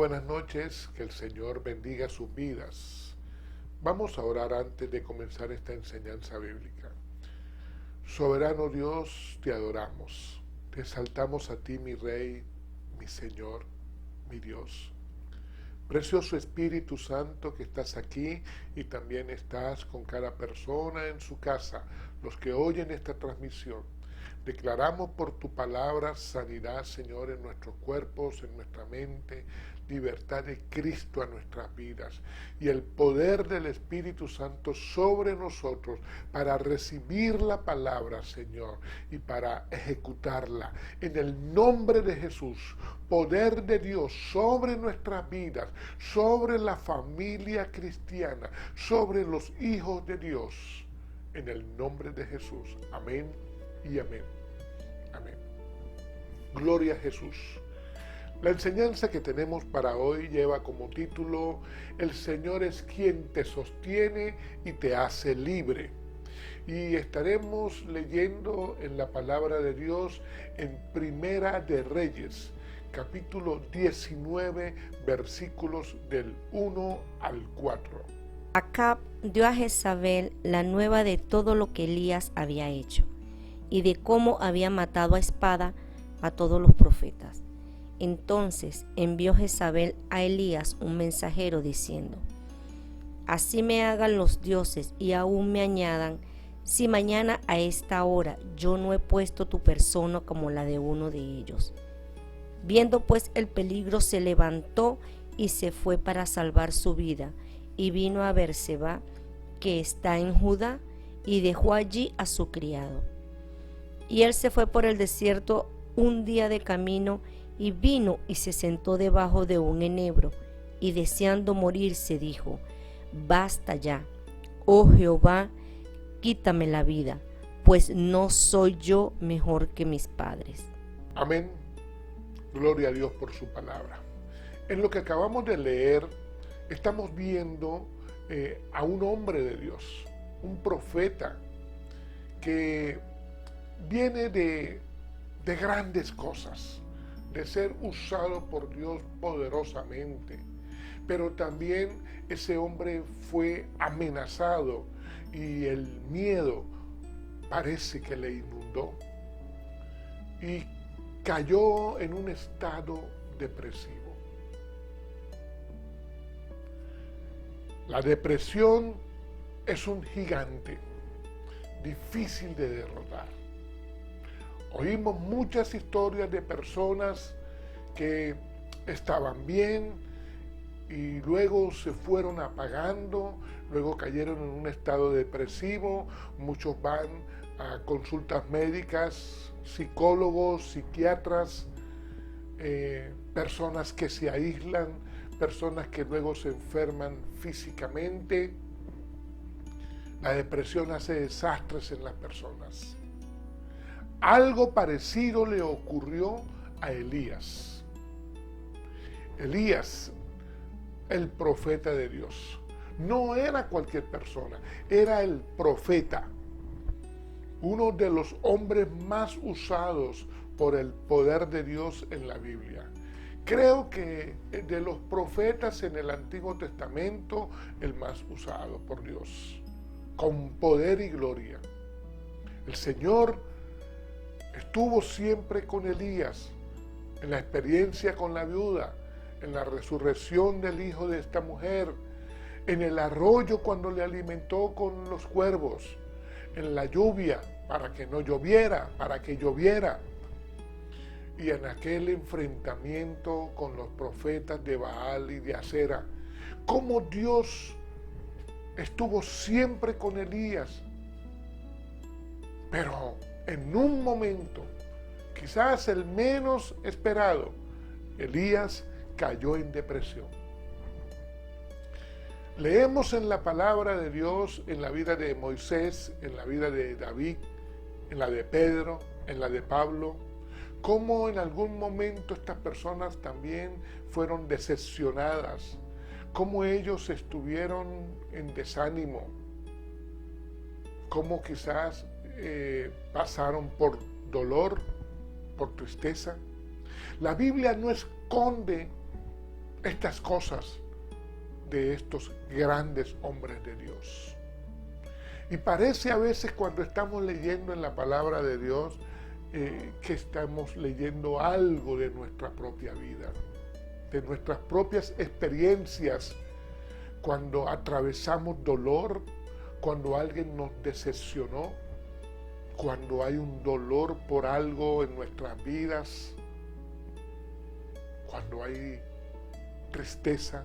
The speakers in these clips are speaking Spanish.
buenas noches, que el Señor bendiga sus vidas. Vamos a orar antes de comenzar esta enseñanza bíblica. Soberano Dios, te adoramos, te exaltamos a ti, mi Rey, mi Señor, mi Dios. Precioso Espíritu Santo que estás aquí y también estás con cada persona en su casa, los que oyen esta transmisión. Declaramos por tu palabra sanidad, Señor, en nuestros cuerpos, en nuestra mente, libertad de Cristo a nuestras vidas y el poder del Espíritu Santo sobre nosotros para recibir la palabra, Señor, y para ejecutarla. En el nombre de Jesús, poder de Dios sobre nuestras vidas, sobre la familia cristiana, sobre los hijos de Dios. En el nombre de Jesús. Amén y amén. Amén. Gloria a Jesús. La enseñanza que tenemos para hoy lleva como título: El Señor es quien te sostiene y te hace libre. Y estaremos leyendo en la palabra de Dios en Primera de Reyes, capítulo 19, versículos del 1 al 4. Acab dio a Jezabel la nueva de todo lo que Elías había hecho y de cómo había matado a espada a todos los profetas. Entonces envió Jezabel a Elías un mensajero diciendo: Así me hagan los dioses y aún me añadan, si mañana a esta hora yo no he puesto tu persona como la de uno de ellos. Viendo pues el peligro, se levantó y se fue para salvar su vida, y vino a Berseba, que está en Judá, y dejó allí a su criado. Y él se fue por el desierto un día de camino, y vino y se sentó debajo de un enebro, y deseando morirse dijo: Basta ya, oh Jehová, quítame la vida, pues no soy yo mejor que mis padres. Amén. Gloria a Dios por su palabra. En lo que acabamos de leer, estamos viendo a un hombre de Dios, un profeta, que viene de grandes cosas, de ser usado por Dios poderosamente, pero también ese hombre fue amenazado y el miedo parece que le inundó y cayó en un estado depresivo. La depresión es un gigante difícil de derrotar. Oímos muchas historias de personas que estaban bien y luego se fueron apagando, luego cayeron en un estado depresivo. Muchos van a consultas médicas, psicólogos, psiquiatras, personas que se aíslan, personas que luego se enferman físicamente. La depresión hace desastres en las personas. Algo parecido le ocurrió a Elías. Elías, el profeta de Dios, no era cualquier persona, era el profeta, uno de los hombres más usados por el poder de Dios en la Biblia. Creo que de los profetas en el Antiguo Testamento, el más usado por Dios, con poder y gloria. El Señor estuvo siempre con Elías, en la experiencia con la viuda, en la resurrección del hijo de esta mujer, en el arroyo cuando le alimentó con los cuervos, en la lluvia para que no lloviera, para que lloviera, y en aquel enfrentamiento con los profetas de Baal y de Acera. Cómo Dios estuvo siempre con Elías, pero en un momento, quizás el menos esperado, Elías cayó en depresión. Leemos en la palabra de Dios, en la vida de Moisés, en la vida de David, en la de Pedro, en la de Pablo, cómo en algún momento estas personas también fueron decepcionadas, cómo ellos estuvieron en desánimo, cómo quizás pasaron por dolor, por tristeza. La Biblia no esconde estas cosas de estos grandes hombres de Dios. Y parece a veces cuando estamos leyendo en la palabra de Dios que estamos leyendo algo de nuestra propia vida, de nuestras propias experiencias, cuando atravesamos dolor, cuando alguien nos decepcionó, cuando hay un dolor por algo en nuestras vidas, cuando hay tristeza.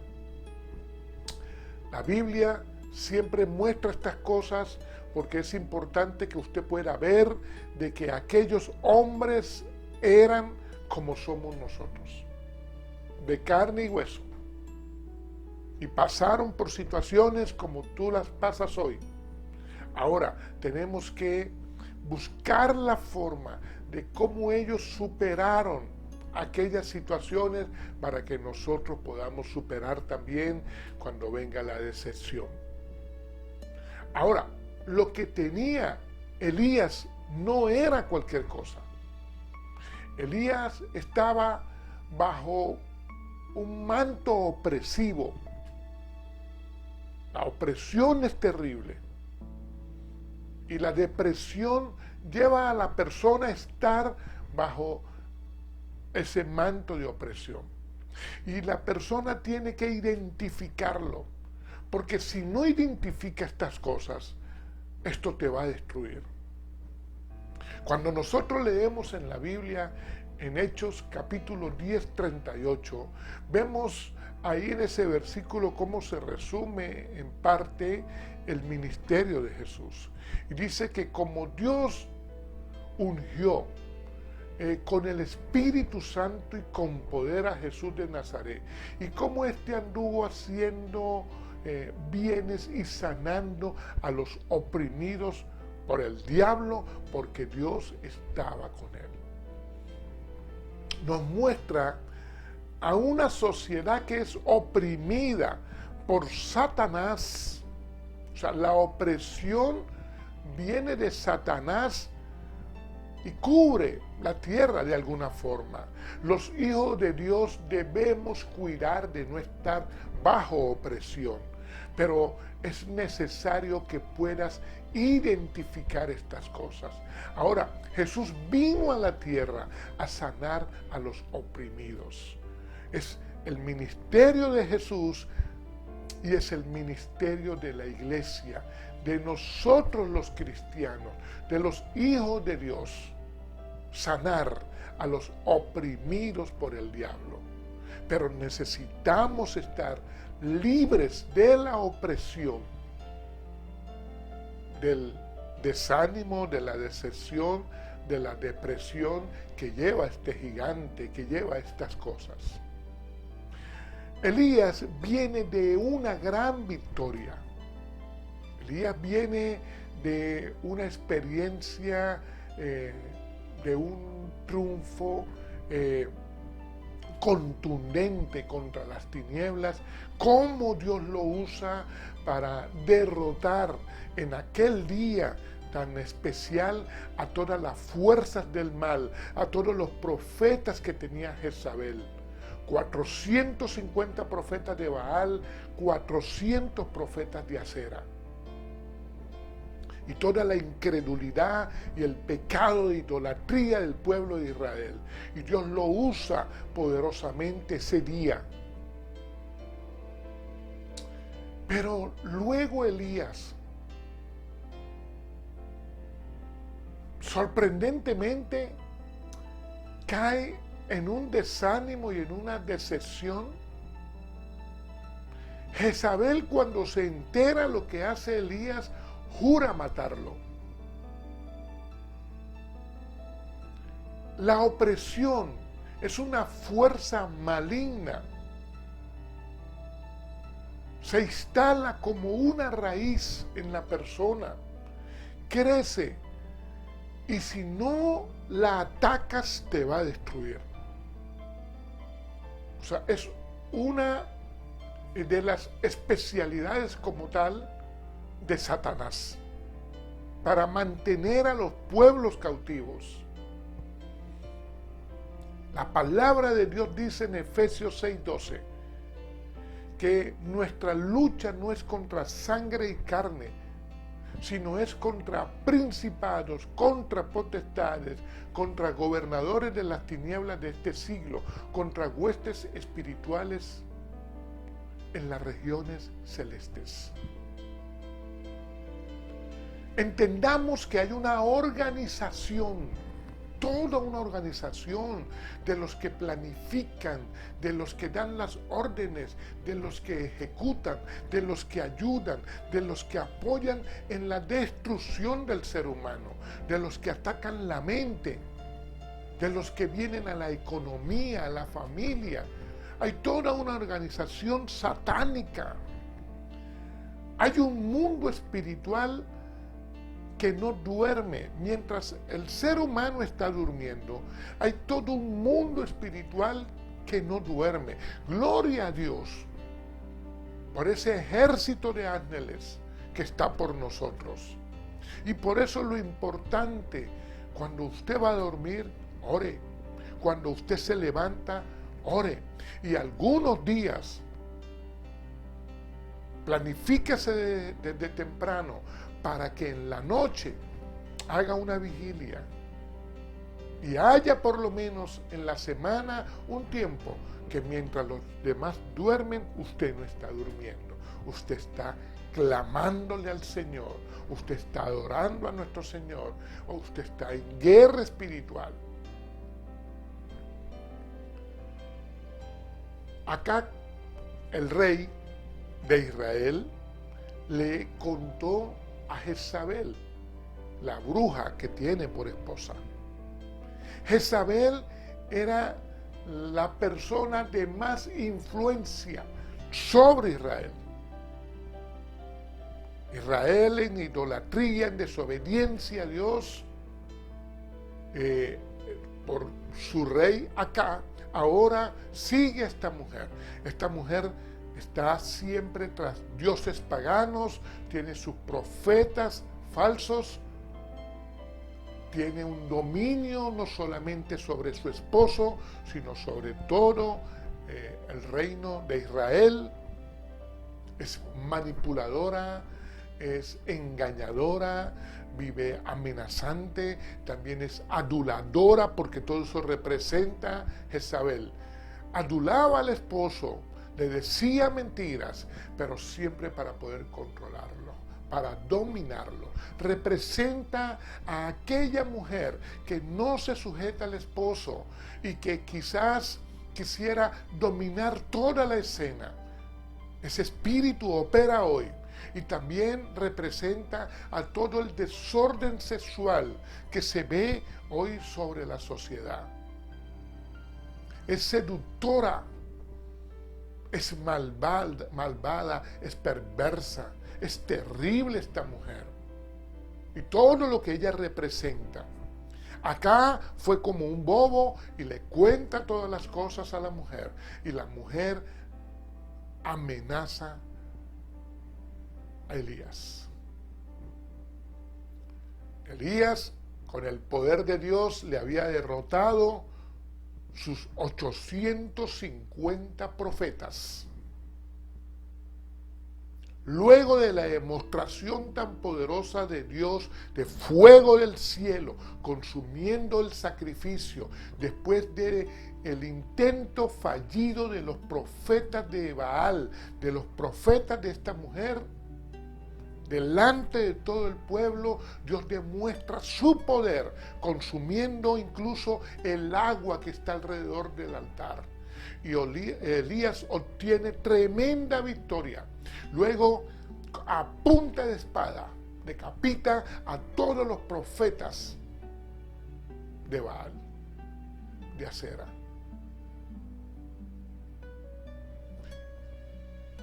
La Biblia siempre muestra estas cosas porque es importante que usted pueda ver de que aquellos hombres eran como somos nosotros, de carne y hueso, y pasaron por situaciones como tú las pasas hoy. Ahora tenemos que buscar la forma de cómo ellos superaron aquellas situaciones para que nosotros podamos superar también cuando venga la decepción. Ahora, lo que tenía Elías no era cualquier cosa. Elías estaba bajo un manto opresivo. La opresión es terrible. Y la depresión lleva a la persona a estar bajo ese manto de opresión. Y la persona tiene que identificarlo. Porque si no identifica estas cosas, esto te va a destruir. Cuando nosotros leemos en la Biblia, en Hechos capítulo 10, 38, vemos ahí en ese versículo cómo se resume en parte el ministerio de Jesús. Y dice que como Dios ungió con el Espíritu Santo y con poder a Jesús de Nazaret, y cómo éste anduvo haciendo bienes y sanando a los oprimidos por el diablo, porque Dios estaba con él. Nos muestra a una sociedad que es oprimida por Satanás. O sea, la opresión viene de Satanás y cubre la tierra de alguna forma. Los hijos de Dios debemos cuidar de no estar bajo opresión, pero es necesario que puedas identificar estas cosas. Ahora, Jesús vino a la tierra a sanar a los oprimidos. Es el ministerio de Jesús y es el ministerio de la iglesia, de nosotros los cristianos, de los hijos de Dios, sanar a los oprimidos por el diablo. Pero necesitamos estar libres de la opresión, del desánimo, de la decepción, de la depresión que lleva a este gigante, que lleva a estas cosas. Elías viene de una gran victoria. Elías viene de una experiencia, de un triunfo contundente contra las tinieblas, cómo Dios lo usa para derrotar en aquel día tan especial a todas las fuerzas del mal, a todos los profetas que tenía Jezabel. 450 profetas de Baal, 400 profetas de Acera. Y toda la incredulidad y el pecado de idolatría del pueblo de Israel. Y Dios lo usa poderosamente ese día. Pero luego Elías, sorprendentemente, cae en un desánimo y en una decepción. Jezabel, cuando se entera lo que hace Elías, jura matarlo. La opresión es una fuerza maligna. Se instala como una raíz en la persona, crece, y si no la atacas te va a destruir. O sea, es una de las especialidades como tal de Satanás para mantener a los pueblos cautivos. La palabra de Dios dice en Efesios 6:12 que nuestra lucha no es contra sangre y carne, sino es contra principados, contra potestades, contra gobernadores de las tinieblas de este siglo, contra huestes espirituales en las regiones celestes. Entendamos que hay una organización, toda una organización de los que planifican, de los que dan las órdenes, de los que ejecutan, de los que ayudan, de los que apoyan en la destrucción del ser humano, de los que atacan la mente, de los que vienen a la economía, a la familia. Hay toda una organización satánica. Hay un mundo espiritual que no duerme. Mientras el ser humano está durmiendo, hay todo un mundo espiritual que no duerme. Gloria a Dios por ese ejército de ángeles que está por nosotros. Y por eso lo importante, cuando usted va a dormir, ore. Cuando usted se levanta, ore. Y algunos días, planifíquese desde temprano, para que en la noche haga una vigilia y haya por lo menos en la semana un tiempo que mientras los demás duermen, usted no está durmiendo, usted está clamándole al Señor, usted está adorando a nuestro Señor, o usted está en guerra espiritual. Acá el rey de Israel le contó a Jezabel, la bruja que tiene por esposa. Jezabel era la persona de más influencia sobre Israel. Israel en idolatría, en desobediencia a Dios, por su rey acá, ahora sigue a esta mujer. Esta mujer está siempre tras dioses paganos, tiene sus profetas falsos, tiene un dominio no solamente sobre su esposo, sino sobre todo el reino de Israel. Es manipuladora, es engañadora, vive amenazante, también es aduladora, porque todo eso representa Jezabel. Adulaba al esposo, le decía mentiras, pero siempre para poder controlarlo, para dominarlo. Representa a aquella mujer que no se sujeta al esposo y que quizás quisiera dominar toda la escena. Ese espíritu opera hoy. Y también representa a todo el desorden sexual que se ve hoy sobre la sociedad. Es seductora, es malvada, es perversa, es terrible esta mujer. Y todo lo que ella representa. Acá fue como un bobo y le cuenta todas las cosas a la mujer. Y la mujer amenaza a Elías. Elías, con el poder de Dios, le había derrotado sus 850 profetas. Luego de la demostración tan poderosa de Dios, de fuego del cielo, consumiendo el sacrificio, después de el intento fallido de los profetas de Baal, de los profetas de esta mujer, delante de todo el pueblo, Dios demuestra su poder, consumiendo incluso el agua que está alrededor del altar. Y Elías obtiene tremenda victoria. Luego, a punta de espada, decapita a todos los profetas de Baal, de Acera.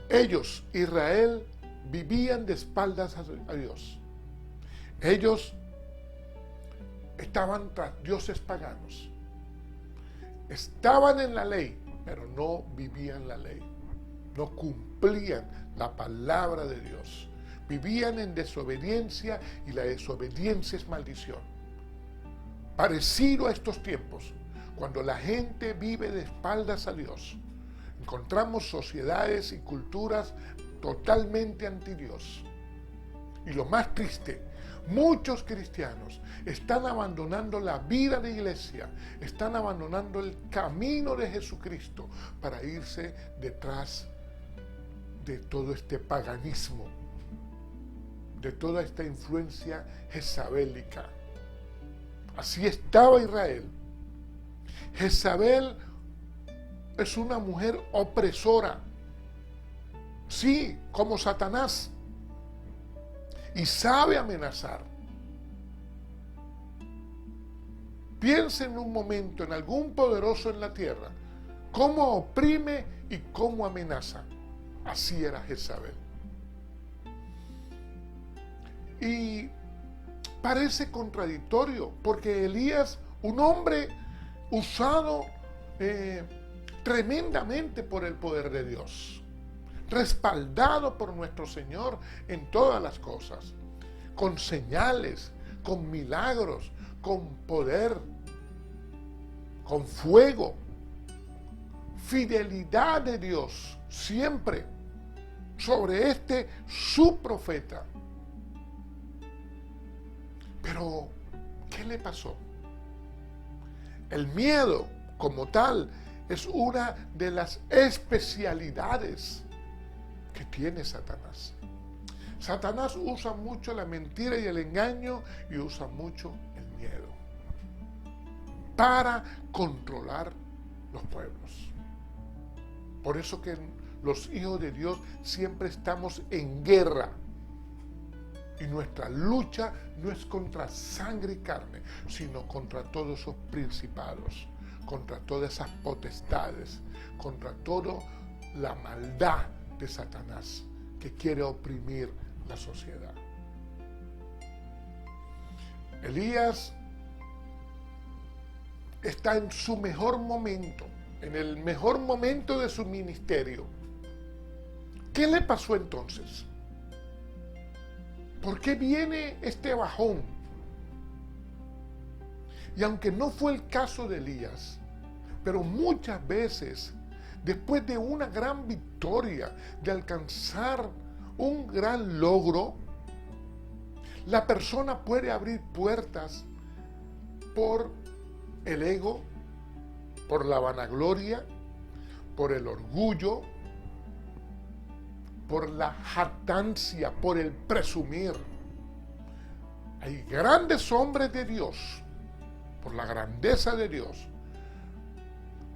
Ellos, Israel, vivían de espaldas a Dios. Ellos estaban tras dioses paganos. Estaban en la ley, pero no vivían la ley. No cumplían la palabra de Dios. Vivían en desobediencia y la desobediencia es maldición. Parecido a estos tiempos, cuando la gente vive de espaldas a Dios, Encontramos sociedades y culturas totalmente anti Dios. Y lo más triste, muchos cristianos están abandonando la vida de iglesia, están abandonando el camino de Jesucristo para irse detrás de todo este paganismo, de toda esta influencia jezabélica. Así estaba Israel. Jezabel es una mujer opresora, sí, como Satanás, y sabe amenazar. Piensa en un momento en algún poderoso en la tierra, cómo oprime y cómo amenaza. Así era Jezabel. Y parece contradictorio, porque Elías, un hombre usado tremendamente por el poder de Dios, respaldado por nuestro Señor en todas las cosas, con señales, con milagros, con poder, con fuego, fidelidad de Dios siempre sobre este su profeta. Pero, ¿qué le pasó? El miedo como tal es una de las especialidades que tiene Satanás. Satanás usa mucho la mentira y el engaño y usa mucho el miedo para controlar los pueblos. Por eso que los hijos de Dios siempre estamos en guerra. Y nuestra lucha no es contra sangre y carne, sino contra todos esos principados, contra todas esas potestades, contra toda la maldad de Satanás que quiere oprimir la sociedad. Elías está en su mejor momento, en el mejor momento de su ministerio. ¿Qué le pasó entonces? ¿Por qué viene este bajón? Y aunque no fue el caso de Elías, pero muchas veces, después de una gran victoria, de alcanzar un gran logro, la persona puede abrir puertas por el ego, por la vanagloria, por el orgullo, por la jactancia, por el presumir. Hay grandes hombres de Dios, por la grandeza de Dios,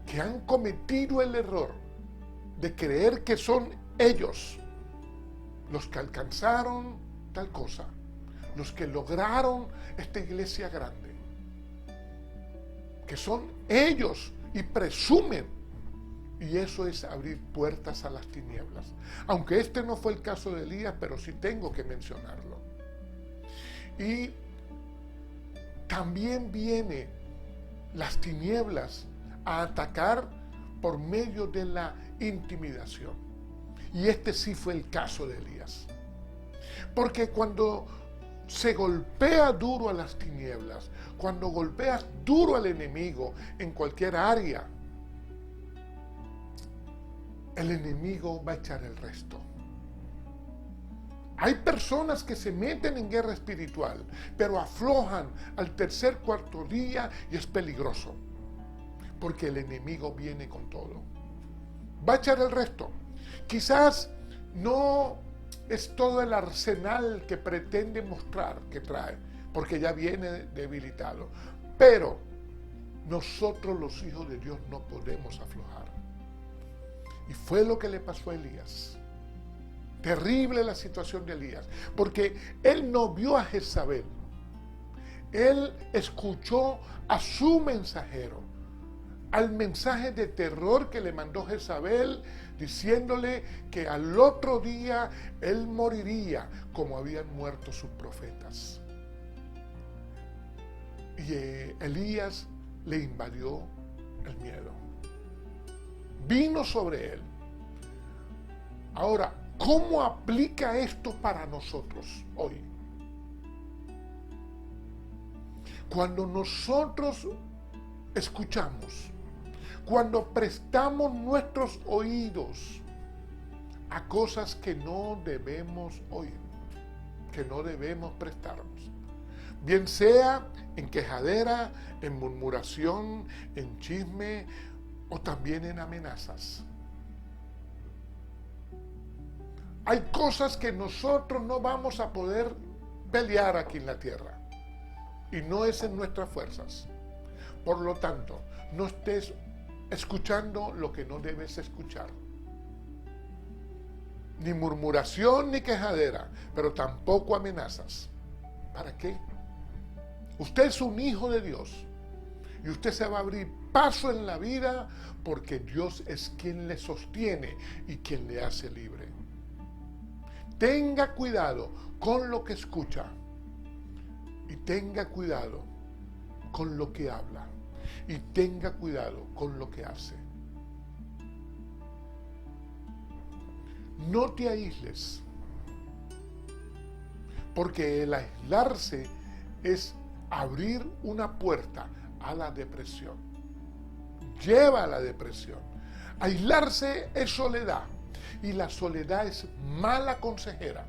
que han cometido el error de creer que son ellos los que alcanzaron tal cosa, los que lograron esta iglesia grande, que son ellos y presumen. Y eso es abrir puertas a las tinieblas. Aunque este no fue el caso de Elías, pero sí tengo que mencionarlo. Y también vienen las tinieblas a atacar por medio de la intimidación. Y este sí fue el caso de Elías. Porque cuando se golpea duro a las tinieblas, cuando golpeas duro al enemigo en cualquier área, el enemigo va a echar el resto. Hay personas que se meten en guerra espiritual, pero aflojan al tercer, cuarto día y es peligroso, porque el enemigo viene con todo. Va a echar el resto. Quizás no es todo el arsenal que pretende mostrar que trae, porque ya viene debilitado. Pero nosotros los hijos de Dios no podemos aflojar. Y fue lo que le pasó a Elías. Terrible la situación de Elías, porque él no vio a Jezabel. Él escuchó a su mensajero, al mensaje de terror que le mandó Jezabel, diciéndole que al otro día él moriría como habían muerto sus profetas. Y Elías le invadió el miedo. Vino sobre él. Ahora, ¿cómo aplica esto para nosotros hoy? Cuando nosotros escuchamos, Cuando prestamos nuestros oídos a cosas que no debemos oír, que no debemos prestarnos, bien sea en quejadera, en murmuración, en chisme o también en amenazas. Hay cosas que nosotros no vamos a poder pelear aquí en la tierra y no es en nuestras fuerzas. Por lo tanto, no estés escuchando lo que no debes escuchar. Ni murmuración ni quejadera, pero tampoco amenazas. ¿Para qué? Usted es un hijo de Dios y usted se va a abrir paso en la vida porque Dios es quien le sostiene y quien le hace libre. Tenga cuidado con lo que escucha y tenga cuidado con lo que habla y tenga cuidado con lo que hace. No te aísles, porque el aislarse es abrir una puerta a la depresión. Lleva a la depresión. Aislarse es soledad y la soledad es mala consejera.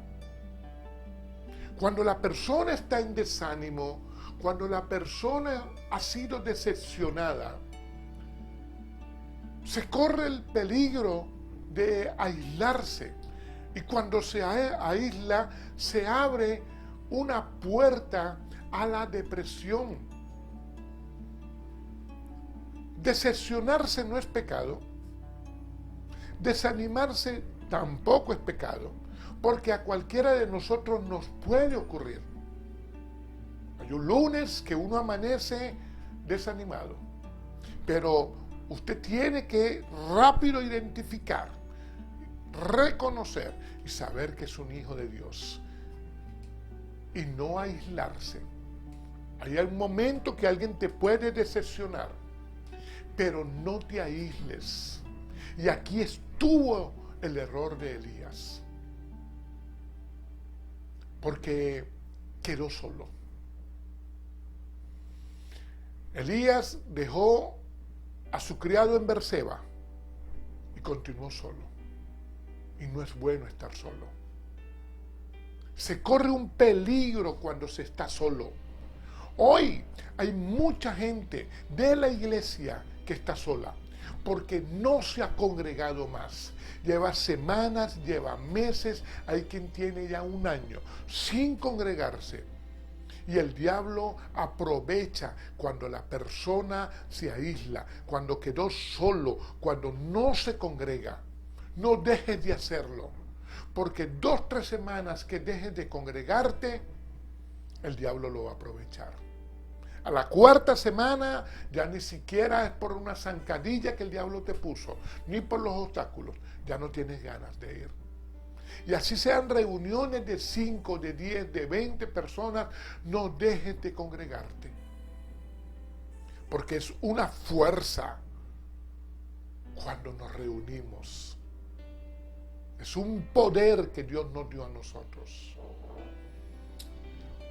Cuando la persona está en desánimo, cuando la persona ha sido decepcionada, se corre el peligro de aislarse. Y cuando se aísla, se abre una puerta a la depresión. Decepcionarse no es pecado. Desanimarse tampoco es pecado, porque a cualquiera de nosotros nos puede ocurrir. Hay un lunes que uno amanece desanimado, pero usted tiene que rápido identificar, reconocer y saber que es un hijo de Dios y no aislarse. Hay un momento que alguien te puede decepcionar, pero no te aísles. Y aquí estuvo el error de Elías, porque quedó solo. Elías dejó a su criado en Berseba y continuó solo. Y no es bueno estar solo. Se corre un peligro cuando se está solo. Hoy hay mucha gente de la iglesia que está sola porque no se ha congregado más. Lleva semanas, lleva meses, hay quien tiene ya un año sin congregarse. Y el diablo aprovecha cuando la persona se aísla, cuando quedó solo, cuando no se congrega. No dejes de hacerlo, porque 2 o 3 semanas que dejes de congregarte, el diablo lo va a aprovechar. A la 4ª semana ya ni siquiera es por una zancadilla que el diablo te puso, ni por los obstáculos, ya no tienes ganas de ir. Y así sean reuniones de 5, de 10, de 20 personas, no dejes de congregarte. Porque es una fuerza cuando nos reunimos. Es un poder que Dios nos dio a nosotros.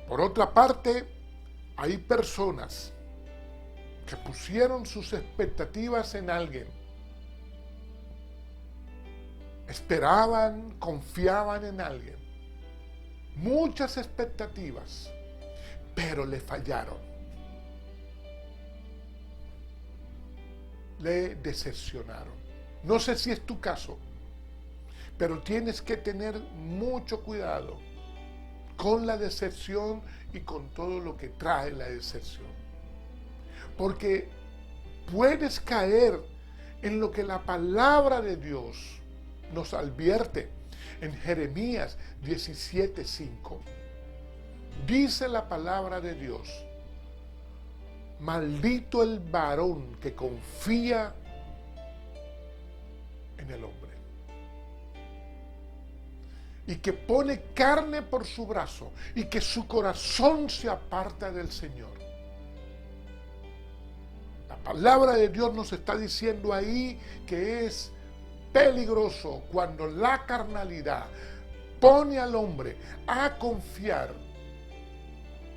Por otra parte, hay personas que pusieron sus expectativas en alguien. Esperaban, confiaban en alguien. Muchas expectativas, pero le fallaron. Le decepcionaron. No sé si es tu caso, pero tienes que tener mucho cuidado con la decepción y con todo lo que trae la decepción. Porque puedes caer en lo que la palabra de Dios nos advierte en Jeremías 17:5. Dice la palabra de Dios: maldito el varón que confía en el hombre y que pone carne por su brazo y que su corazón se aparta del Señor. La palabra de Dios nos está diciendo ahí que es peligroso cuando la carnalidad pone al hombre a confiar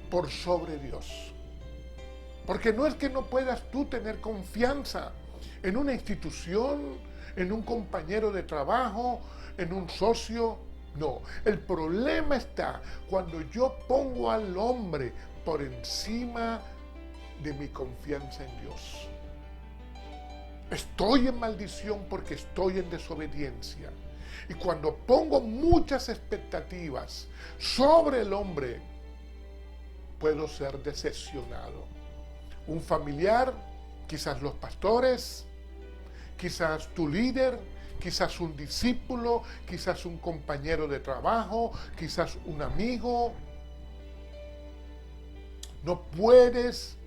por sobre Dios. Porque no es que no puedas tú tener confianza, en una institución, en un compañero de trabajo, en un socio. No, el problema está cuando yo pongo al hombre por encima de mi confianza en Dios. Estoy en maldición porque estoy en desobediencia. Y cuando pongo muchas expectativas sobre el hombre, puedo ser decepcionado. Un familiar, quizás los pastores, quizás tu líder, quizás un discípulo, quizás un compañero de trabajo, quizás un amigo. No puedes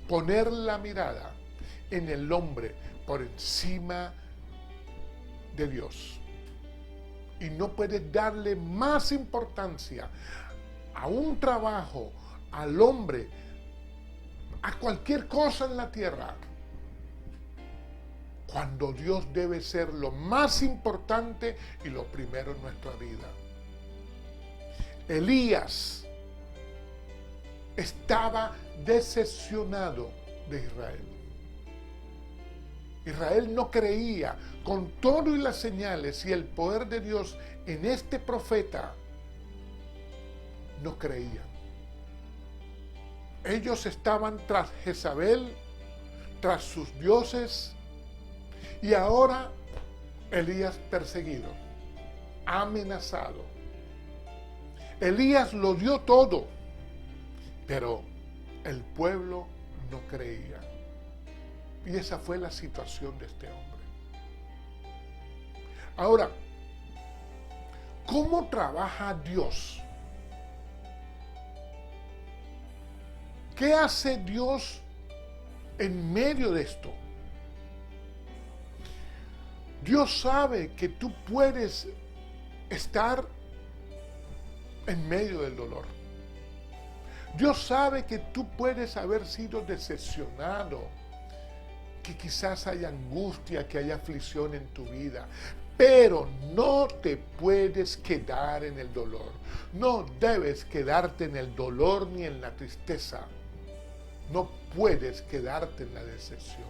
poner la mirada en el hombre por encima de Dios. Y no puedes darle más importancia a un trabajo, al hombre, a cualquier cosa en la tierra, cuando Dios debe ser lo más importante y lo primero en nuestra vida. Elías estaba decepcionado de Israel. Israel no creía, con todo y las señales y el poder de Dios en este profeta, no creían. Ellos estaban tras Jezabel, tras sus dioses, y ahora Elías perseguido, amenazado. Elías lo dio todo, pero el pueblo no creía. Y esa fue la situación de este hombre. Ahora, ¿cómo trabaja Dios? ¿Qué hace Dios en medio de esto? Dios sabe que tú puedes estar en medio del dolor. Dios sabe que tú puedes haber sido decepcionado, que quizás haya angustia, que haya aflicción en tu vida, pero no te puedes quedar en el dolor. No debes quedarte en el dolor ni en la tristeza. No puedes quedarte en la decepción.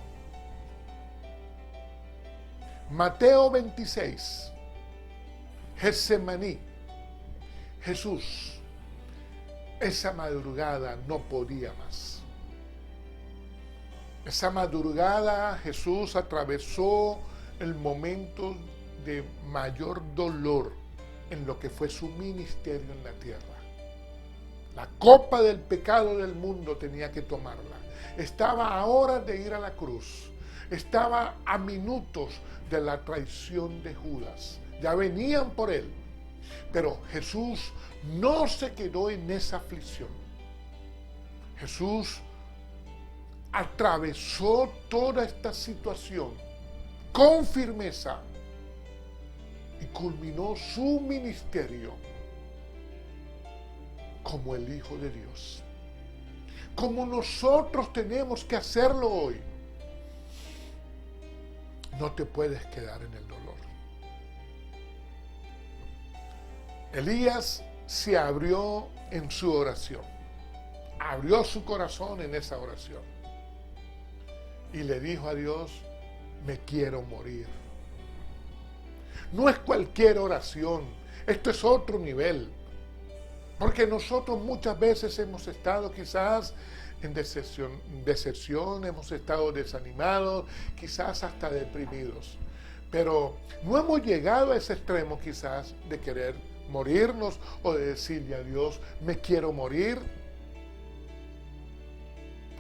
Mateo 26, Getsemaní. Jesús, esa madrugada no podía más. Esa madrugada Jesús atravesó el momento de mayor dolor en lo que fue su ministerio en la tierra. La copa del pecado del mundo tenía que tomarla. Estaba a horas de ir a la cruz. Estaba a minutos de la traición de Judas. Ya venían por él. Pero Jesús no se quedó en esa aflicción. Jesús atravesó toda esta situación con firmeza y culminó su ministerio como el Hijo de Dios. Como nosotros tenemos que hacerlo hoy. No te puedes quedar en el dolor. Elías se abrió en su oración. Abrió su corazón en esa oración. Y le dijo a Dios, me quiero morir. No es cualquier oración. Esto es otro nivel. Porque nosotros muchas veces hemos estado quizás en decepción, hemos estado desanimados, quizás hasta deprimidos. Pero no hemos llegado a ese extremo quizás de querer morirnos o de decirle a Dios, me quiero morir.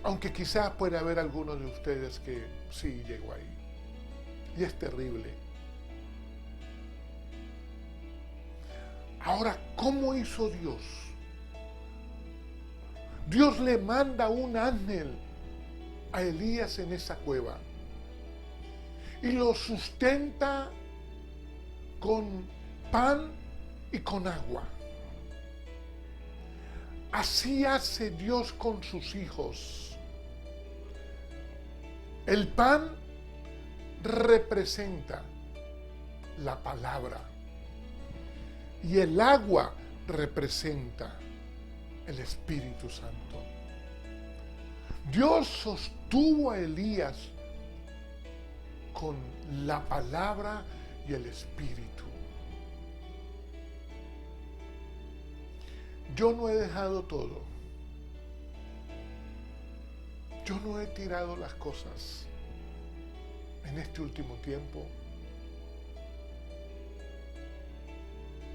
Aunque quizás puede haber algunos de ustedes que sí llegó ahí. Y es terrible. Ahora, ¿cómo hizo Dios? Dios le manda un ángel a Elías en esa cueva y lo sustenta con pan y con agua. Así hace Dios con sus hijos. El pan representa la palabra y el agua representa el Espíritu Santo. Dios sostuvo a Elías con la palabra y el Espíritu. Yo no he dejado todo. Yo no he tirado las cosas en este último tiempo,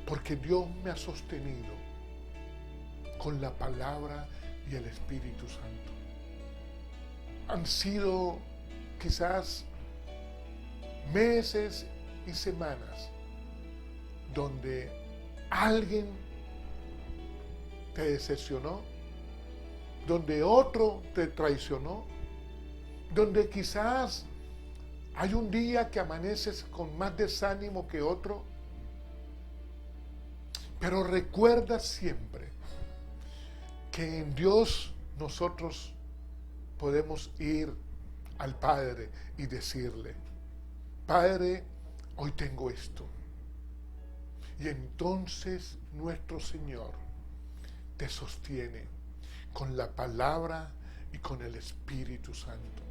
porque Dios me ha sostenido con la palabra y el Espíritu Santo. Han sido quizás meses y semanas donde alguien te decepcionó, donde otro te traicionó, donde quizás hay un día que amaneces con más desánimo que otro, pero recuerda siempre que en Dios nosotros podemos ir al Padre y decirle: Padre, hoy tengo esto. Y entonces nuestro Señor te sostiene con la palabra y con el Espíritu Santo.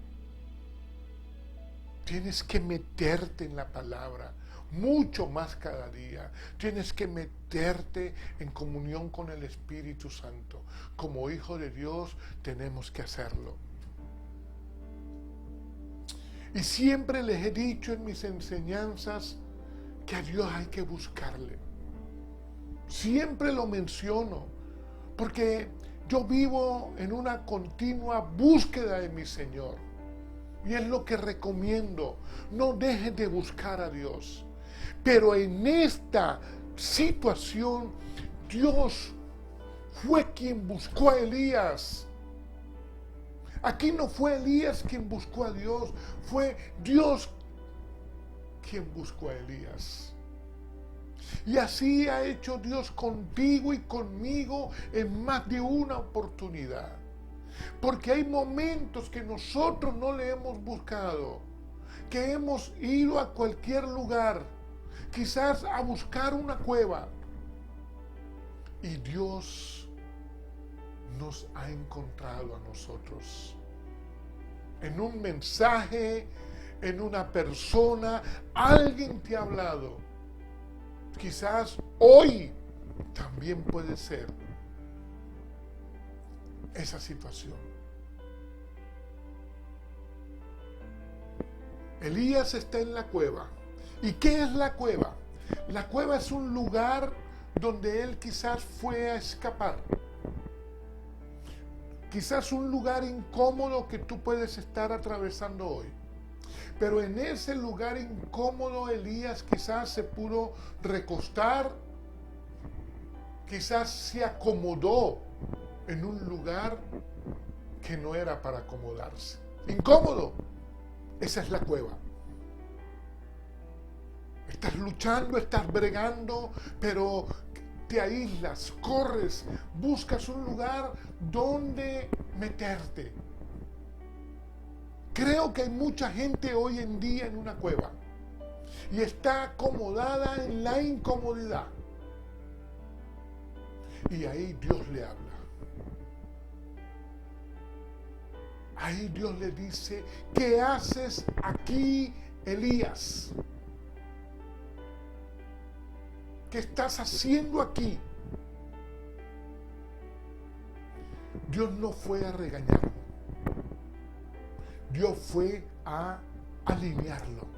Tienes que meterte en la palabra mucho más cada día. Tienes que meterte en comunión con el Espíritu Santo. Como hijo de Dios tenemos que hacerlo. Y siempre les he dicho en mis enseñanzas que a Dios hay que buscarle. Siempre lo menciono, porque yo vivo en una continua búsqueda de mi Señor. Y es lo que recomiendo. No dejes de buscar a Dios. Pero en esta situación, Dios fue quien buscó a Elías. Aquí no fue Elías quien buscó a Dios, fue Dios quien buscó a Elías. Y así ha hecho Dios contigo y conmigo en más de una oportunidad. Porque hay momentos que nosotros no le hemos buscado, que hemos ido a cualquier lugar, quizás a buscar una cueva, y Dios nos ha encontrado a nosotros. En un mensaje, en una persona, alguien te ha hablado. Quizás hoy también puede ser esa situación. Elías está en la cueva. ¿Y qué es la cueva? La cueva es un lugar donde él quizás fue a escapar. Quizás un lugar incómodo que tú puedes estar atravesando hoy. Pero en ese lugar incómodo Elías quizás se pudo recostar, quizás se acomodó en un lugar que no era para acomodarse. Incómodo. Esa es la cueva. Estás luchando, estás bregando, pero te aíslas, corres, buscas un lugar donde meterte. Creo que hay mucha gente hoy en día en una cueva y está acomodada en la incomodidad. Y ahí Dios le habla. Ahí Dios le dice: ¿qué haces aquí, Elías? ¿Qué estás haciendo aquí? Dios no fue a regañarlo. Dios fue a alinearlo.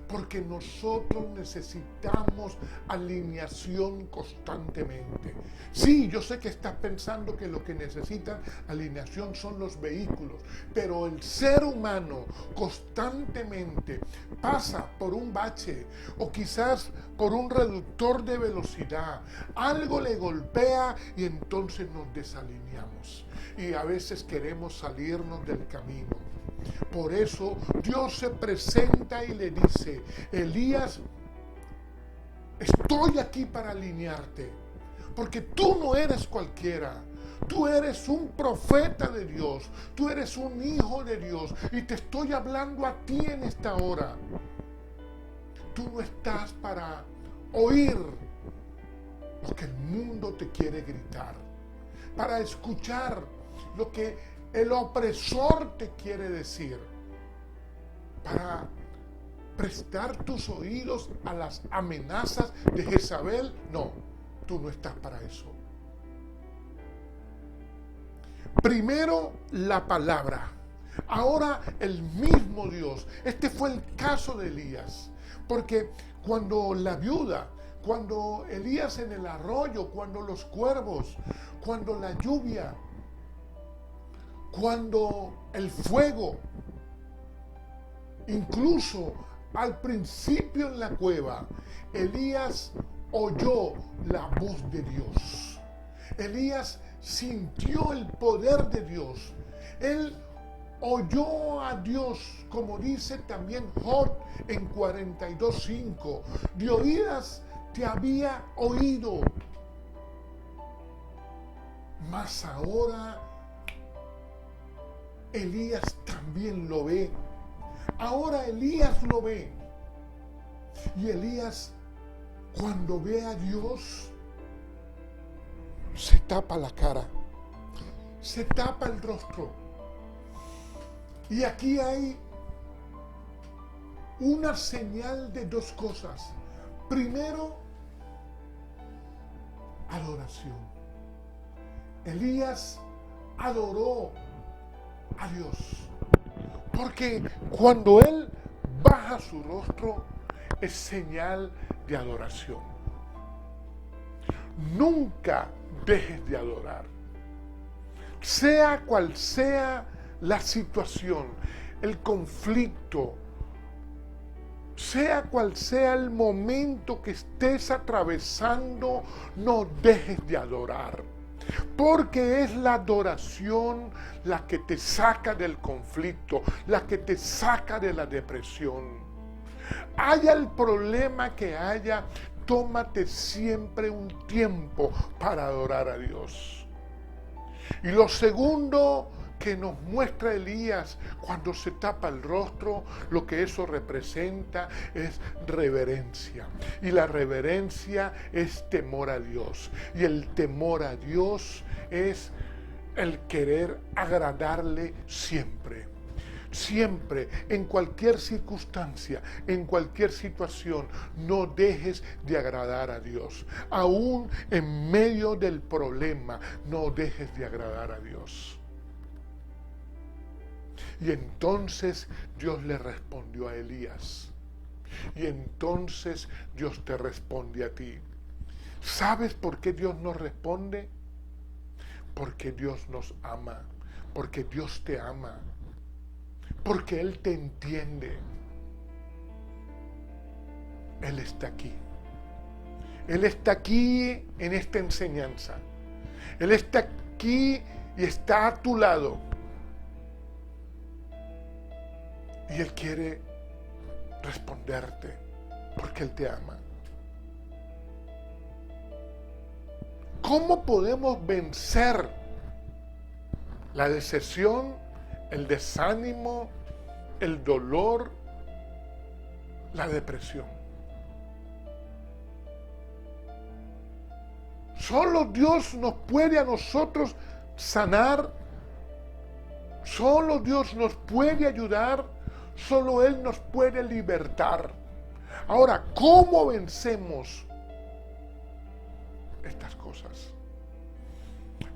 Porque nosotros necesitamos alineación constantemente. Sí, yo sé que estás pensando que lo que necesitan alineación son los vehículos, pero el ser humano constantemente pasa por un bache o quizás por un reductor de velocidad. Algo le golpea y entonces nos desalineamos. Y a veces queremos salirnos del camino. Por eso Dios se presenta y le dice: Elías, estoy aquí para alinearte, porque tú no eres cualquiera. Tú eres un profeta de Dios, tú eres un hijo de Dios y te estoy hablando a ti en esta hora. Tú no estás para oír lo que el mundo te quiere gritar, para escuchar lo que el opresor te quiere decir, para prestar tus oídos a las amenazas de Jezabel. No, tú no estás para eso. Primero la palabra, ahora el mismo Dios. Este fue el caso de Elías, porque cuando la viuda, cuando Elías en el arroyo, cuando los cuervos, cuando la lluvia, cuando el fuego, incluso al principio en la cueva, Elías oyó la voz de Dios. Elías sintió el poder de Dios. Él oyó a Dios, como dice también Job en 42:5. De oídas te había oído, mas ahora Elías también lo ve. Ahora Elías lo ve. Y Elías, cuando ve a Dios, se tapa la cara, se tapa el rostro. Y aquí hay una señal de dos cosas. Primero, adoración. Elías adoró a Dios, porque cuando él baja su rostro es señal de adoración. Nunca dejes de adorar, sea cual sea la situación, el conflicto, sea cual sea el momento que estés atravesando, no dejes de adorar. Porque es la adoración la que te saca del conflicto, la que te saca de la depresión. Haya el problema que haya, tómate siempre un tiempo para adorar a Dios. Y lo segundo que nos muestra Elías cuando se tapa el rostro, lo que eso representa es reverencia. Y la reverencia es temor a Dios. Y el temor a Dios es el querer agradarle siempre. Siempre, en cualquier circunstancia, en cualquier situación, no dejes de agradar a Dios. Aún en medio del problema, no dejes de agradar a Dios. Y entonces Dios le respondió a Elías. Y entonces Dios te responde a ti. ¿Sabes por qué Dios nos responde? Porque Dios nos ama. Porque Dios te ama. Porque Él te entiende. Él está aquí. Él está aquí en esta enseñanza. Él está aquí y está a tu lado. Y Él quiere responderte porque Él te ama. ¿Cómo podemos vencer la decepción, el desánimo, el dolor, la depresión? Solo Dios nos puede a nosotros sanar. Solo Dios nos puede ayudar. Solo Él nos puede libertar. Ahora, ¿cómo vencemos estas cosas?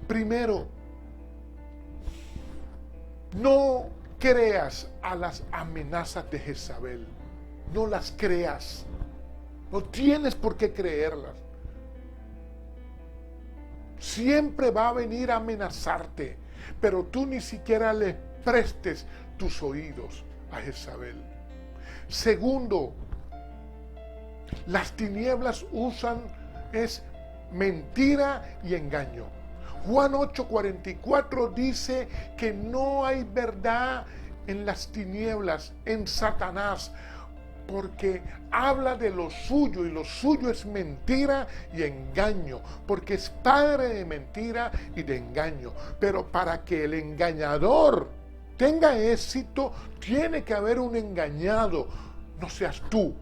Primero, no creas a las amenazas de Jezabel. No las creas. No tienes por qué creerlas. Siempre va a venir a amenazarte, pero tú ni siquiera le prestes tus oídos a Jezabel. Segundo, las tinieblas usan es mentira y engaño. Juan 8:44 dice que no hay verdad en las tinieblas, en Satanás, porque habla de lo suyo y lo suyo es mentira y engaño, porque es padre de mentira y de engaño. Pero para que el engañador tenga éxito, tiene que haber un engañado. No seas tú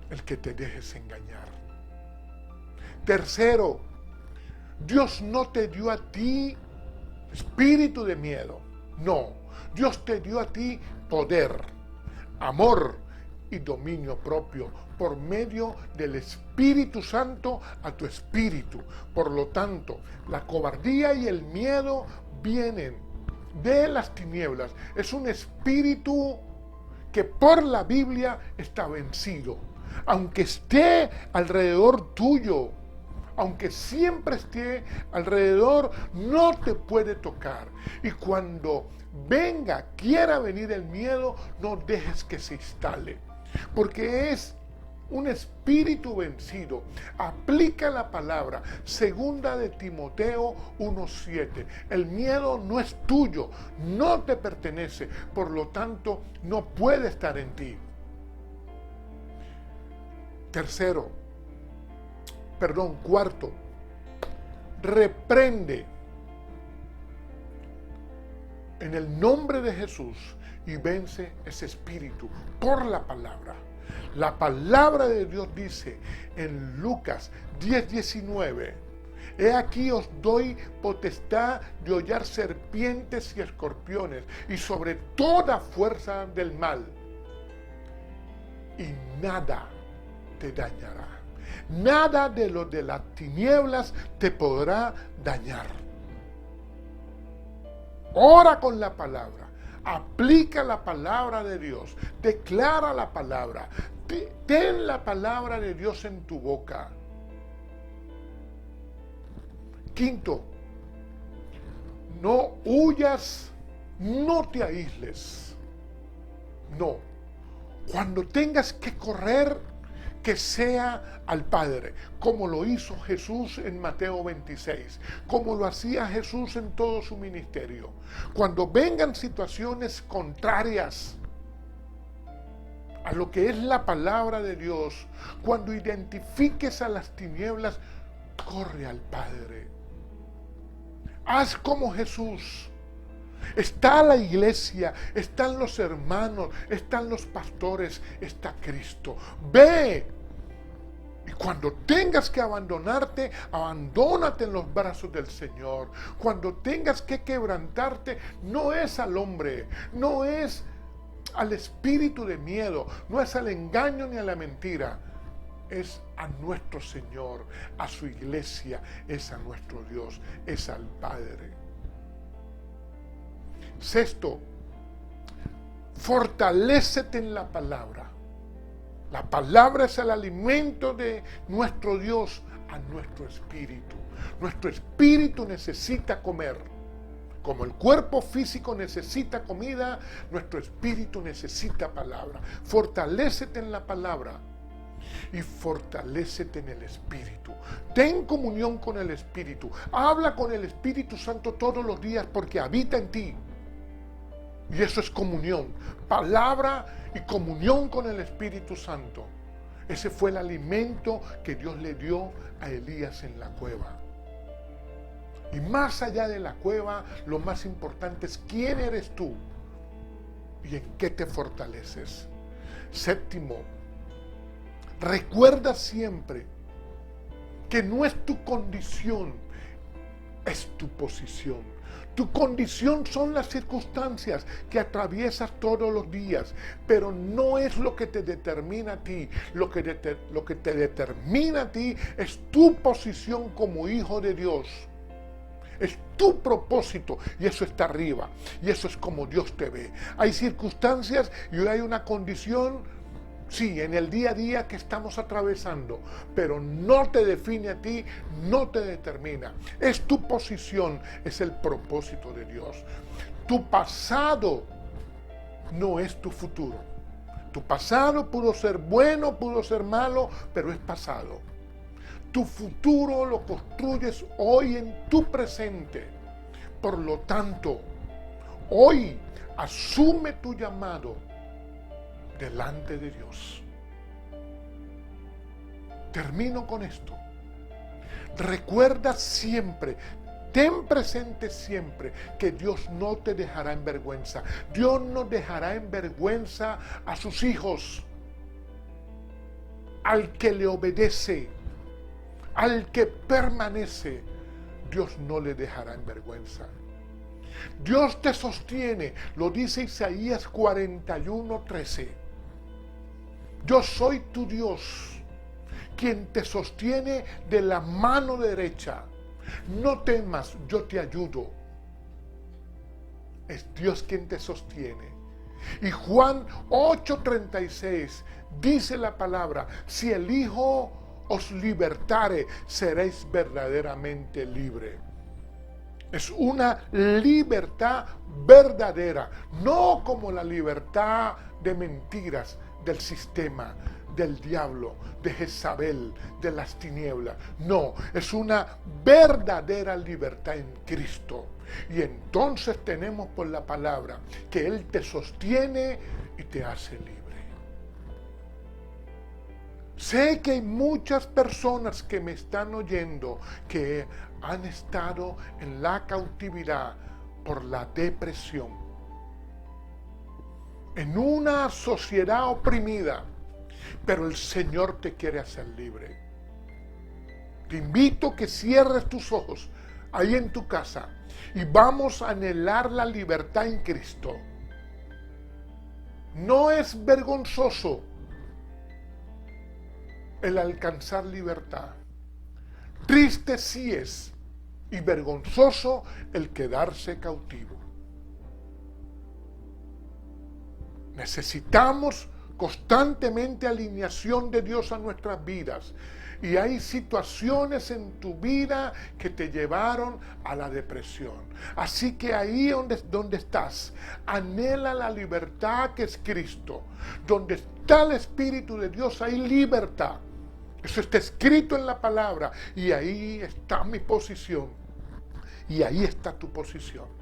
el que te dejes engañar. Tercero, Dios no te dio a ti espíritu de miedo. No, Dios te dio a ti poder, amor y dominio propio por medio del Espíritu Santo a tu espíritu. Por lo tanto, la cobardía y el miedo vienen de las tinieblas. Es un espíritu que por la Biblia está vencido. Aunque esté alrededor tuyo, aunque siempre esté alrededor, no te puede tocar. Y cuando quiera venir el miedo, no dejes que se instale, porque es un espíritu vencido. Aplica la palabra, segunda de Timoteo 1:7. El miedo no es tuyo, no te pertenece, por lo tanto, no puede estar en ti. Cuarto, reprende en el nombre de Jesús y vence ese espíritu por la palabra. La palabra de Dios dice en Lucas 10:19: he aquí os doy potestad de hollar serpientes y escorpiones y sobre toda fuerza del mal, y nada te dañará. Nada de lo de las tinieblas te podrá dañar. Ora con la palabra, aplica la palabra de Dios, declara la palabra, ten la palabra de Dios en tu boca. Quinto, no huyas, no te aísles. No, cuando tengas que correr, que sea al Padre, como lo hizo Jesús en Mateo 26, como lo hacía Jesús en todo su ministerio. Cuando vengan situaciones contrarias a lo que es la palabra de Dios, cuando identifiques a las tinieblas, corre al Padre. Haz como Jesús. Está la iglesia, están los hermanos, están los pastores, está Cristo. Ve. Y cuando tengas que abandonarte, abandónate en los brazos del Señor. Cuando tengas que quebrantarte, no es al hombre, no es al espíritu de miedo, no es al engaño ni a la mentira. Es a nuestro Señor, a su iglesia, es a nuestro Dios, es al Padre. Sexto, fortalécete en la palabra. La palabra es el alimento de nuestro Dios a nuestro espíritu. Nuestro espíritu necesita comer. Como el cuerpo físico necesita comida, nuestro espíritu necesita palabra. Fortalécete en la palabra y fortalécete en el Espíritu. Ten comunión con el Espíritu. Habla con el Espíritu Santo todos los días porque habita en ti. Y eso es comunión, palabra y comunión con el Espíritu Santo. Ese fue el alimento que Dios le dio a Elías en la cueva. Y más allá de la cueva, lo más importante es quién eres tú y en qué te fortaleces. Séptimo, recuerda siempre que no es tu condición, es tu posición. Tu condición son las circunstancias que atraviesas todos los días, pero no es lo que te determina a ti. Lo que te determina a ti es tu posición como hijo de Dios. Es tu propósito y eso está arriba. Y eso es como Dios te ve. Hay circunstancias y hay una condición, sí, en el día a día que estamos atravesando, pero no te define a ti, no te determina. Es tu posición, es el propósito de Dios. Tu pasado no es tu futuro. Tu pasado pudo ser bueno, pudo ser malo, pero es pasado. Tu futuro lo construyes hoy en tu presente. Por lo tanto, hoy asume tu llamado delante de Dios. Termino con esto. Recuerda siempre, ten presente siempre que Dios no te dejará en vergüenza. Dios no dejará en vergüenza a sus hijos. Al que le obedece, al que permanece, Dios no le dejará en vergüenza. Dios te sostiene, lo dice Isaías 41:13. Yo soy tu Dios, quien te sostiene de la mano derecha. No temas, yo te ayudo. Es Dios quien te sostiene. Y Juan 8:36 dice la palabra: si el Hijo os libertare, seréis verdaderamente libres. Es una libertad verdadera, no como la libertad de mentiras del sistema, del diablo, de Jezabel, de las tinieblas. No, es una verdadera libertad en Cristo. Y entonces tenemos por la palabra que Él te sostiene y te hace libre. Sé que hay muchas personas que me están oyendo que han estado en la cautividad por la depresión, en una sociedad oprimida, pero el Señor te quiere hacer libre. Te invito a que cierres tus ojos ahí en tu casa y vamos a anhelar la libertad en Cristo. No es vergonzoso el alcanzar libertad. Triste sí es y vergonzoso el quedarse cautivo. Necesitamos constantemente alineación de Dios a nuestras vidas. Y hay situaciones en tu vida que te llevaron a la depresión. Así que ahí donde estás, anhela la libertad que es Cristo. Donde está el Espíritu de Dios hay libertad. Eso está escrito en la palabra. Y ahí está mi posición. Y ahí está tu posición.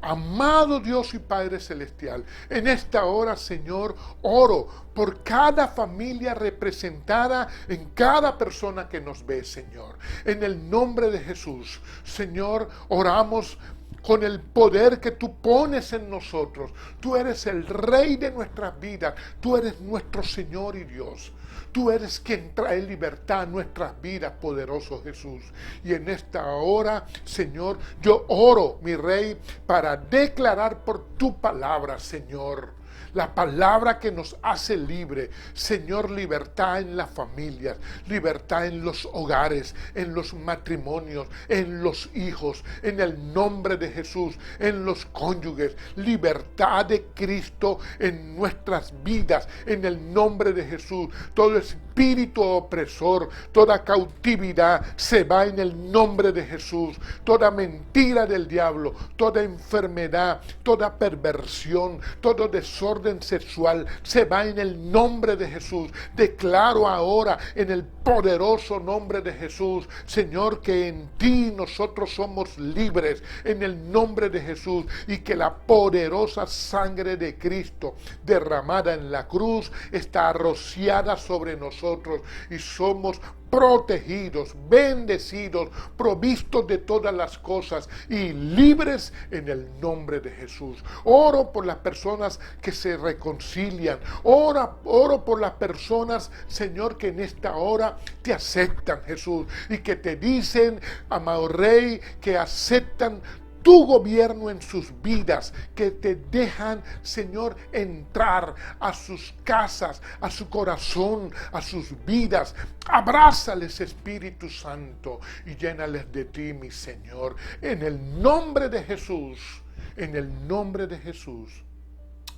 Amado Dios y Padre Celestial, en esta hora, Señor, oro por cada familia representada en cada persona que nos ve, Señor. En el nombre de Jesús, Señor, oramos con el poder que tú pones en nosotros. Tú eres el Rey de nuestras vidas. Tú eres nuestro Señor y Dios. Tú eres quien trae libertad a nuestras vidas, poderoso Jesús. Y en esta hora, Señor, yo oro, mi Rey, para declarar por tu palabra, Señor. La palabra que nos hace libre. Señor, libertad en las familias, libertad en los hogares, en los matrimonios, en los hijos, en el nombre de Jesús, en los cónyuges. Libertad de Cristo en nuestras vidas, en el nombre de Jesús. Todo espíritu opresor, toda cautividad se va en el nombre de Jesús. Toda mentira del diablo, toda enfermedad, toda perversión, todo desorden sexual se va en el nombre de Jesús. Declaro ahora en el poderoso nombre de Jesús, Señor, que en ti nosotros somos libres en el nombre de Jesús y que la poderosa sangre de Cristo derramada en la cruz está rociada sobre nosotros y somos protegidos, bendecidos, provistos de todas las cosas y libres en el nombre de Jesús. Oro por las personas que se reconcilian. Oro por las personas, Señor, que en esta hora te aceptan, Jesús, y que te dicen, amado Rey, que aceptan tu gobierno en sus vidas, que te dejan, Señor, entrar a sus casas, a su corazón, a sus vidas. Abrázales, Espíritu Santo, y llénales de ti, mi Señor, en el nombre de Jesús, en el nombre de Jesús.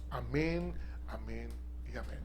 Amén, amén y amén.